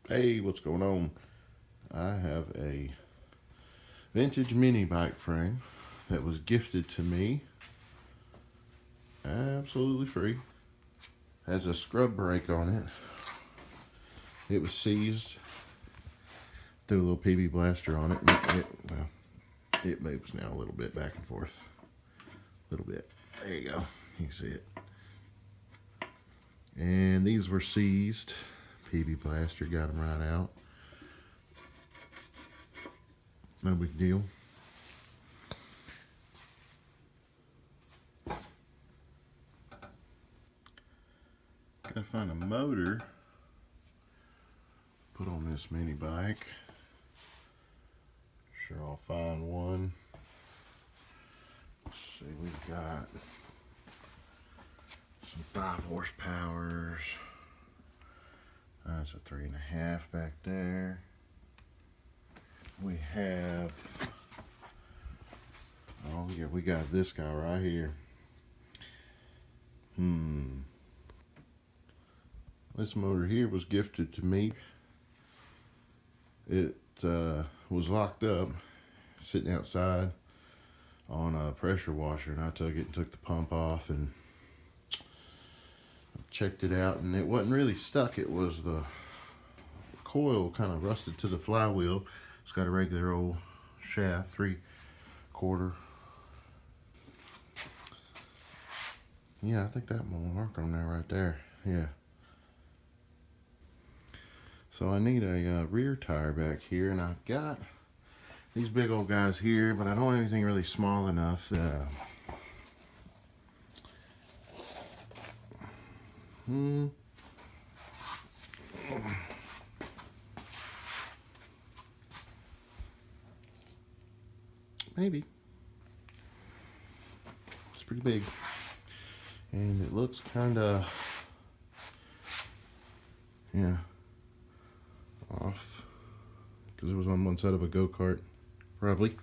Hey, what's going on? I have a vintage mini bike frame that was gifted to me absolutely free. Has a scrub brake on it. It was seized. Threw a little PB blaster on it. It moves now a little bit back and forth. A little bit. There you go. You can see it. And these were seized. PB blaster got them right out. No big deal. Gotta find a motor put on this mini bike. Sure, I'll find one. Let's see, we've got some 5 horsepowers. That's a 3.5 back there. We have, oh yeah, we got this guy right here. This motor here was gifted to me. It was locked up, sitting outside on a pressure washer, and I took it and took the pump off and checked it out, and it wasn't really stuck. It was the coil kind of rusted to the flywheel. It's got a regular old shaft, 3/4. Yeah, I think that one will work on there right there. Yeah. So I need a rear tire back here, and I've got these big old guys here, but I don't have anything really small enough that maybe. It's pretty big. And it looks kind of, yeah, off. Because it was on one side of a go-kart, probably.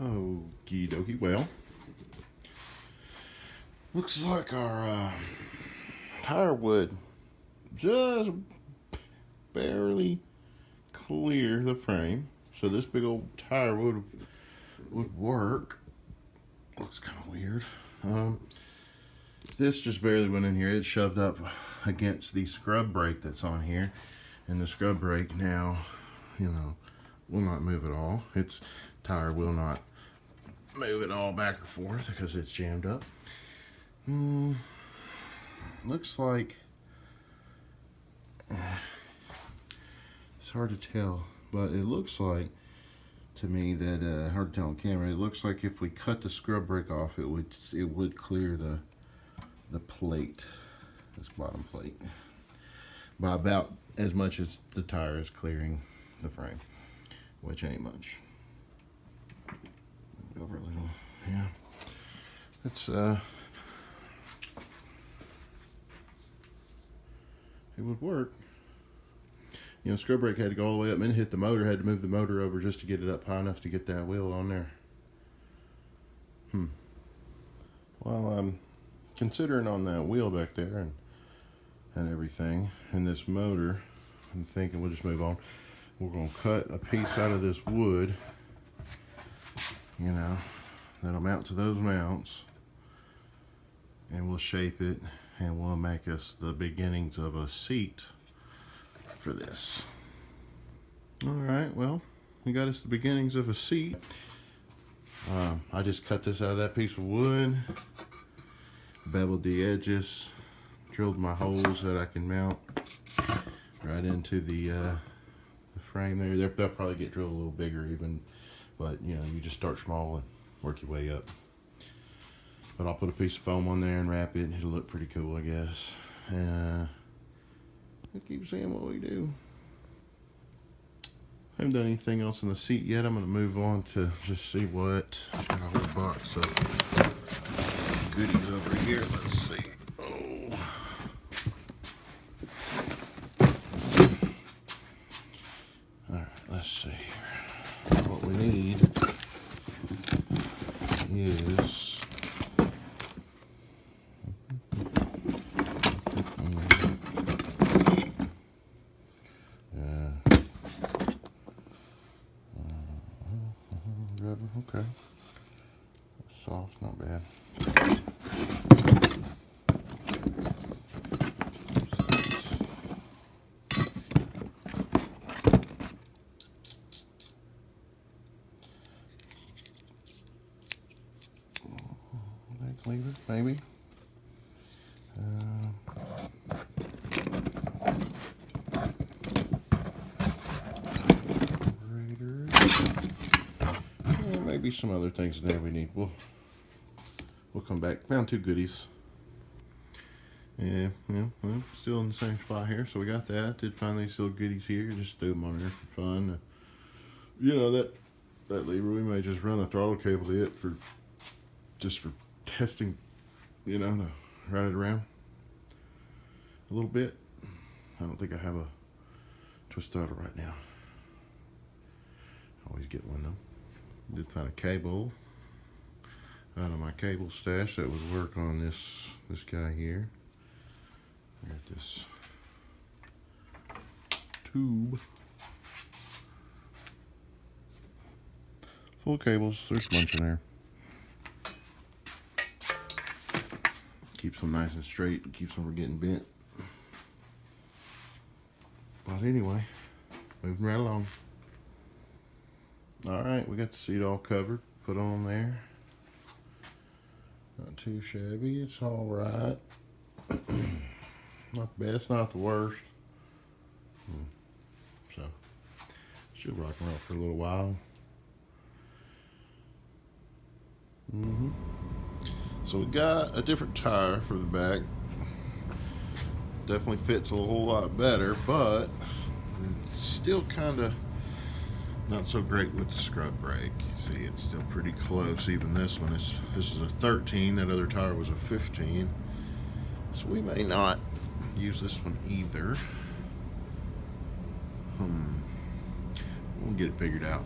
Okie dokie. Well, looks like our tire would just barely clear the frame, so this big old tire would work. Looks kind of weird. This just barely went in here. It shoved up against the scrub brake that's on here, and the scrub brake now, will not move at all. Its tire will not move it all back or forth because it's jammed up. Looks like it's hard to tell, but it looks like to me that hard to tell on camera. It looks like if we cut the scrub brake off, it would clear the plate, this bottom plate, by about as much as the tire is clearing the frame, which ain't much. Over a little, yeah. It's it would work. Scrub brake had to go all the way up and hit the motor. Had to move the motor over just to get it up high enough to get that wheel on there. Well, I'm considering on that wheel back there and everything, and this motor, I'm thinking we'll just move on. We're gonna cut a piece out of this wood, you know, that'll mount to those mounts, and we'll shape it, and we'll make us the beginnings of a seat for this. All right, well, we got us the beginnings of a seat. I just cut this out of that piece of wood, beveled the edges, drilled my holes that I can mount right into the frame there. They'll probably get drilled a little bigger even, but you know, you just start small and work your way up. But I'll put a piece of foam on there and wrap it. It'll look pretty cool, I guess. We'll keep seeing what we do. I haven't done anything else in the seat yet. I'm going to move on to just see what. I've got a whole box of goodies over here. Let's see. Oh. Alright, let's see here. What we need is okay. Soft, not bad. Cleaver, maybe. Maybe some other things in there we need. We'll come back. Found two goodies. Yeah, well, still in the same spot here. So we got that. Did find these little goodies here. Just threw them on there for fun. You know, that lever, we may just run a throttle cable to it for testing, you know, to ride it around a little bit. I don't think I have a twist throttle right now. Always get one though. Did find a cable out of my cable stash that would work on this guy here. I got this tube full of cables. There's a bunch in there. Keeps them nice and straight and keeps them from getting bent. But anyway, moving right along. Alright, we got the seat all covered, put on there. Not too shabby, it's alright. Not the best, not the worst. So, should rock and roll for a little while. So we got a different tire for the back. Definitely fits a whole lot better, but it's still kind of not so great with the scrub brake. You see, it's still pretty close. Even this one this is a 13. That other tire was a 15. So we may not use this one either. We'll get it figured out.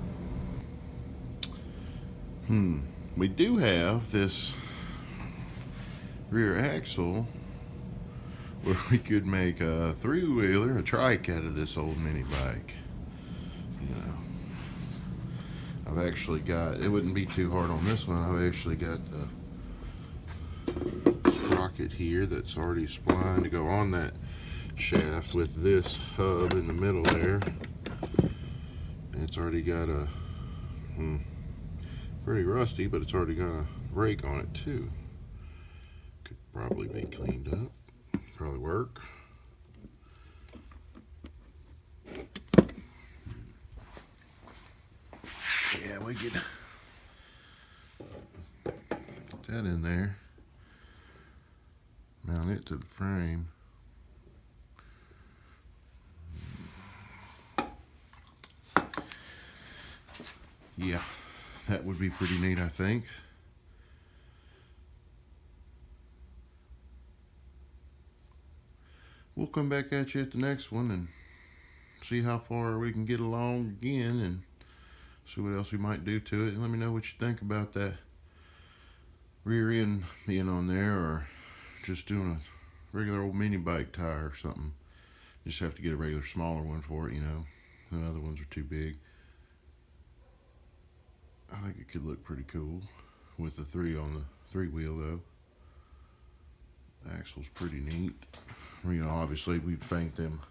We do have this rear axle where we could make a three-wheeler, a trike out of this old mini bike. You know, I've actually got, it wouldn't be too hard on this one, I've actually got the sprocket here that's already splined to go on that shaft with this hub in the middle there. And it's already got a, pretty rusty, but it's already got a brake on it too. Could probably be cleaned up, probably work. Yeah, we could put that in there, mount it to the frame. Yeah, that would be pretty neat, I think. We'll come back at you at the next one and see how far we can get along again and see what else we might do to it. And let me know what you think about that rear end being on there, or just doing a regular old mini bike tire or something. You just have to get a regular smaller one for it, you know. The other ones are too big. I think it could look pretty cool with the 3 on the 3 wheel though. The axle's pretty neat. You know, obviously we'd paint them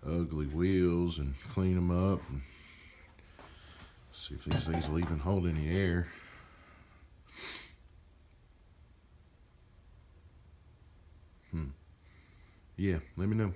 ugly wheels and clean them up and see if these things will even hold any air. Yeah, let me know.